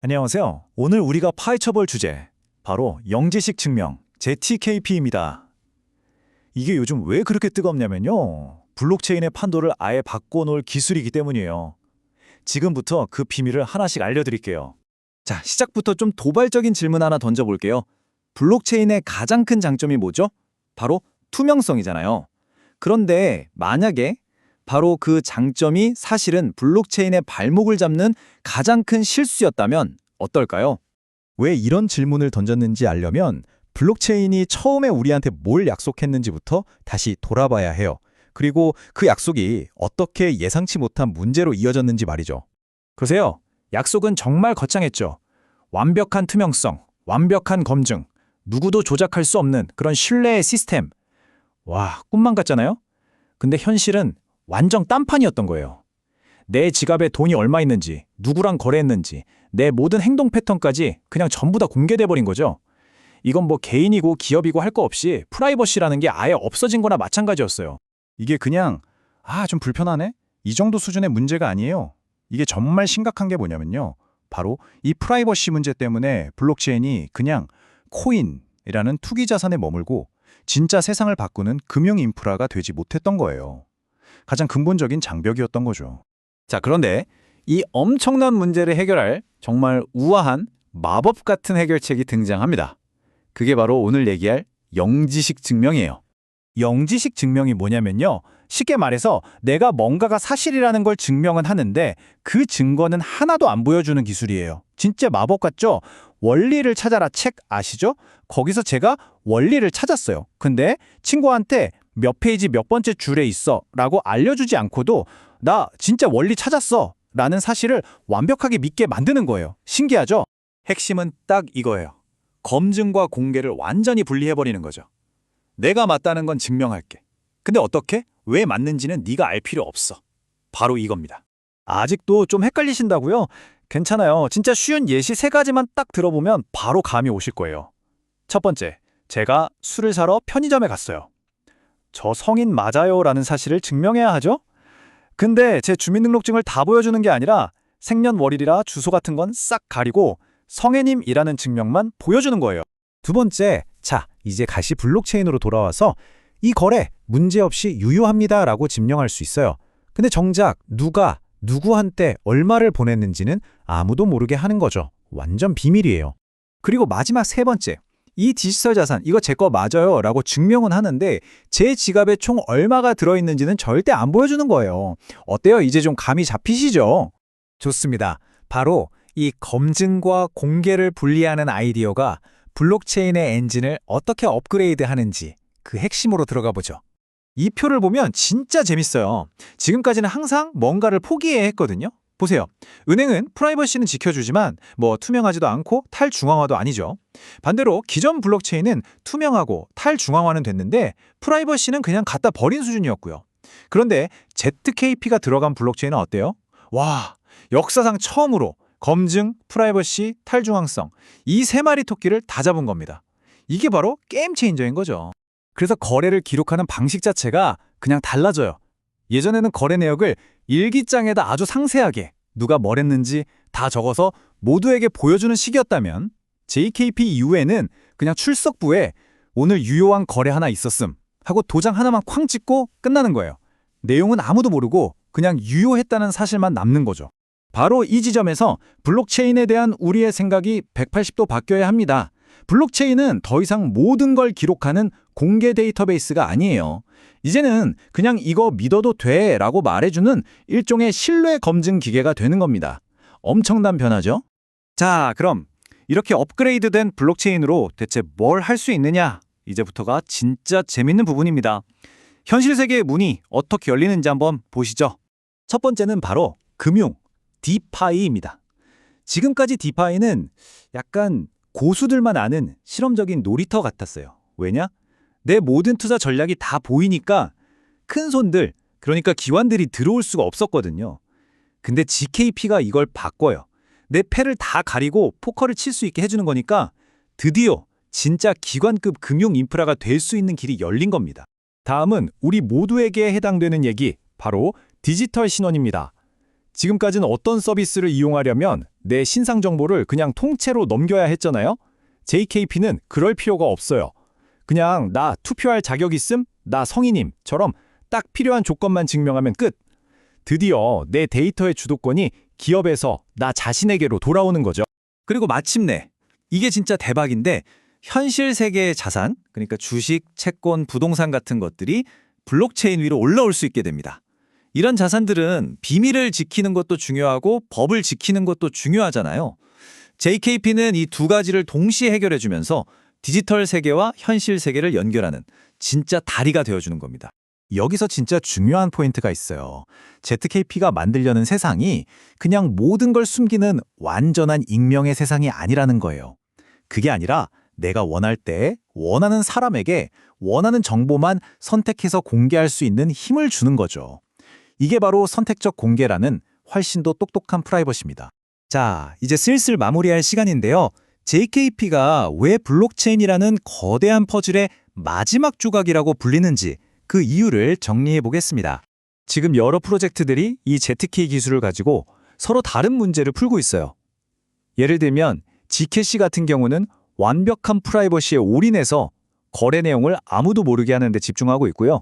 안녕하세요. 오늘 우리가 파헤쳐볼 주제, 바로 영지식 증명, ZKP입니다. 이게 요즘 왜 그렇게 뜨겁냐면요. 블록체인의 판도를 아예 바꿔놓을 기술이기 때문이에요. 지금부터 그 비밀을 하나씩 알려드릴게요. 자, 시작부터 좀 도발적인 질문 하나 던져볼게요. 블록체인의 가장 큰 장점이 뭐죠? 바로 투명성이잖아요. 그런데 만약에 바로 그 장점이 사실은 블록체인의 발목을 잡는 가장 큰 실수였다면 어떨까요? 왜 이런 질문을 던졌는지 알려면 블록체인이 처음에 우리한테 뭘 약속했는지부터 다시 돌아봐야 해요. 그리고 그 약속이 어떻게 예상치 못한 문제로 이어졌는지 말이죠. 그러세요. 약속은 정말 거창했죠. 완벽한 투명성, 완벽한 검증, 누구도 조작할 수 없는 그런 신뢰의 시스템. 와, 꿈만 같잖아요? 근데 현실은 완전 딴판이었던 거예요. 내 지갑에 돈이 얼마 있는지, 누구랑 거래했는지, 내 모든 행동 패턴까지 그냥 전부 다 공개돼 버린 거죠. 이건 뭐 개인이고 기업이고 할 거 없이 프라이버시라는 게 아예 없어진 거나 마찬가지였어요. 이게 그냥 좀 불편하네? 이 정도 수준의 문제가 아니에요. 이게 정말 심각한 게 뭐냐면요. 바로 이 프라이버시 문제 때문에 블록체인이 그냥 코인이라는 투기 자산에 머물고 진짜 세상을 바꾸는 금융 인프라가 되지 못했던 거예요. 가장 근본적인 장벽이었던 거죠. 자, 그런데 이 엄청난 문제를 해결할 정말 우아한 마법 같은 해결책이 등장합니다. 그게 바로 오늘 얘기할 영지식 증명이에요. 영지식 증명이 뭐냐면요. 쉽게 말해서 내가 뭔가가 사실이라는 걸 증명은 하는데 그 증거는 하나도 안 보여주는 기술이에요. 진짜 마법 같죠? 원리를 찾아라 책 아시죠? 거기서 제가 원리를 찾았어요. 근데 친구한테 몇 페이지 몇 번째 줄에 있어 라고 알려주지 않고도 나 진짜 원리 찾았어 라는 사실을 완벽하게 믿게 만드는 거예요. 신기하죠? 핵심은 딱 이거예요. 검증과 공개를 완전히 분리해버리는 거죠. 내가 맞다는 건 증명할게. 근데 어떻게? 왜 맞는지는 네가 알 필요 없어. 바로 이겁니다. 아직도 좀 헷갈리신다고요? 괜찮아요. 진짜 쉬운 예시 3가지만 딱 들어보면 바로 감이 오실 거예요. 첫 번째, 제가 술을 사러 편의점에 갔어요. 저 성인 맞아요 라는 사실을 증명해야 하죠? 근데 제 주민등록증을 다 보여주는 게 아니라 생년월일이라 주소 같은 건 싹 가리고 성애님이라는 증명만 보여주는 거예요. 두 번째, 자, 이제 다시 블록체인으로 돌아와서 이 거래 문제없이 유효합니다라고 증명할 수 있어요. 근데 정작 누가 누구한테 얼마를 보냈는지는 아무도 모르게 하는 거죠. 완전 비밀이에요. 그리고 마지막 3번째. 이 디지털 자산, 이거 제 거 맞아요 라고 증명은 하는데 제 지갑에 총 얼마가 들어있는지는 절대 안 보여주는 거예요. 어때요? 이제 좀 감이 잡히시죠? 좋습니다. 바로 이 검증과 공개를 분리하는 아이디어가 블록체인의 엔진을 어떻게 업그레이드하는지 그 핵심으로 들어가 보죠. 이 표를 보면 진짜 재밌어요. 지금까지는 항상 뭔가를 포기해야 했거든요. 보세요. 은행은 프라이버시는 지켜주지만 뭐 투명하지도 않고 탈중앙화도 아니죠. 반대로 기존 블록체인은 투명하고 탈중앙화는 됐는데 프라이버시는 그냥 갖다 버린 수준이었고요. 그런데 ZKP가 들어간 블록체인은 어때요? 와, 역사상 처음으로 검증, 프라이버시, 탈중앙성 이 3마리 토끼를 다 잡은 겁니다. 이게 바로 게임 체인저인 거죠. 그래서 거래를 기록하는 방식 자체가 그냥 달라져요. 예전에는 거래 내역을 일기장에다 아주 상세하게 누가 뭘 했는지 다 적어서 모두에게 보여주는 식이었다면 JKP 이후에는 그냥 출석부에 오늘 유효한 거래 하나 있었음 하고 도장 하나만 쾅 찍고 끝나는 거예요. 내용은 아무도 모르고 그냥 유효했다는 사실만 남는 거죠. 바로 이 지점에서 블록체인에 대한 우리의 생각이 180도 바뀌어야 합니다. 블록체인은 더 이상 모든 걸 기록하는 공개 데이터베이스가 아니에요. 이제는 그냥 이거 믿어도 돼 라고 말해주는 일종의 신뢰 검증 기계가 되는 겁니다. 엄청난 변화죠? 자, 그럼 이렇게 업그레이드된 블록체인으로 대체 뭘 할 수 있느냐? 이제부터가 진짜 재밌는 부분입니다. 현실 세계의 문이 어떻게 열리는지 한번 보시죠. 첫 번째는 바로 금융, 디파이입니다. 지금까지 디파이는 약간 고수들만 아는 실험적인 놀이터 같았어요. 왜냐? 내 모든 투자 전략이 다 보이니까 큰 손들, 그러니까 기관들이 들어올 수가 없었거든요. 근데 GKP가 이걸 바꿔요. 내 패를 다 가리고 포커를 칠 수 있게 해주는 거니까 드디어 진짜 기관급 금융 인프라가 될 수 있는 길이 열린 겁니다. 다음은 우리 모두에게 해당되는 얘기, 바로 디지털 신원입니다. 지금까지는 어떤 서비스를 이용하려면 내 신상 정보를 그냥 통째로 넘겨야 했잖아요. JKP는 그럴 필요가 없어요. 그냥 나 투표할 자격 있음, 나 성인임처럼 딱 필요한 조건만 증명하면 끝. 드디어 내 데이터의 주도권이 기업에서 나 자신에게로 돌아오는 거죠. 그리고 마침내 이게 진짜 대박인데 현실 세계의 자산, 그러니까 주식, 채권, 부동산 같은 것들이 블록체인 위로 올라올 수 있게 됩니다. 이런 자산들은 비밀을 지키는 것도 중요하고 법을 지키는 것도 중요하잖아요. JKP는 이 두 가지를 동시에 해결해주면서 디지털 세계와 현실 세계를 연결하는 진짜 다리가 되어주는 겁니다. 여기서 진짜 중요한 포인트가 있어요. ZKP가 만들려는 세상이 그냥 모든 걸 숨기는 완전한 익명의 세상이 아니라는 거예요. 그게 아니라 내가 원할 때 원하는 사람에게 원하는 정보만 선택해서 공개할 수 있는 힘을 주는 거죠. 이게 바로 선택적 공개라는 훨씬 더 똑똑한 프라이버시입니다. 자, 이제 슬슬 마무리할 시간인데요. JKP가 왜 블록체인이라는 거대한 퍼즐의 마지막 조각이라고 불리는지 그 이유를 정리해 보겠습니다. 지금 여러 프로젝트들이 이 ZK 기술을 가지고 서로 다른 문제를 풀고 있어요. 예를 들면 Gcash 같은 경우는 완벽한 프라이버시에 올인해서 거래 내용을 아무도 모르게 하는 데 집중하고 있고요.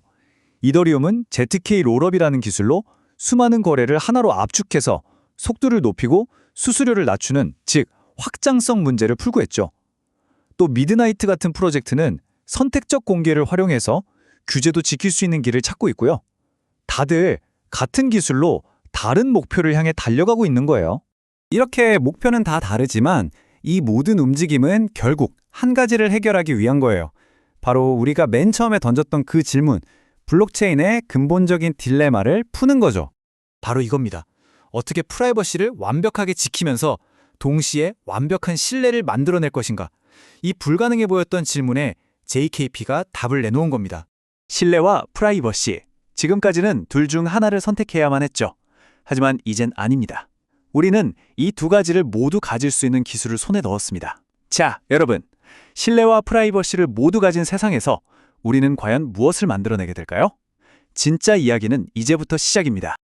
이더리움은 ZK 롤업이라는 기술로 수많은 거래를 하나로 압축해서 속도를 높이고 수수료를 낮추는, 즉 확장성 문제를 풀고 있죠. 또 미드나이트 같은 프로젝트는 선택적 공개를 활용해서 규제도 지킬 수 있는 길을 찾고 있고요. 다들 같은 기술로 다른 목표를 향해 달려가고 있는 거예요. 이렇게 목표는 다 다르지만 이 모든 움직임은 결국 한 가지를 해결하기 위한 거예요. 바로 우리가 맨 처음에 던졌던 그 질문, 블록체인의 근본적인 딜레마를 푸는 거죠. 바로 이겁니다. 어떻게 프라이버시를 완벽하게 지키면서 동시에 완벽한 신뢰를 만들어낼 것인가? 이 불가능해 보였던 질문에 JKP가 답을 내놓은 겁니다. 신뢰와 프라이버시. 지금까지는 둘 중 하나를 선택해야만 했죠. 하지만 이젠 아닙니다. 우리는 이 두 가지를 모두 가질 수 있는 기술을 손에 넣었습니다. 자, 여러분. 신뢰와 프라이버시를 모두 가진 세상에서 우리는 과연 무엇을 만들어내게 될까요? 진짜 이야기는 이제부터 시작입니다.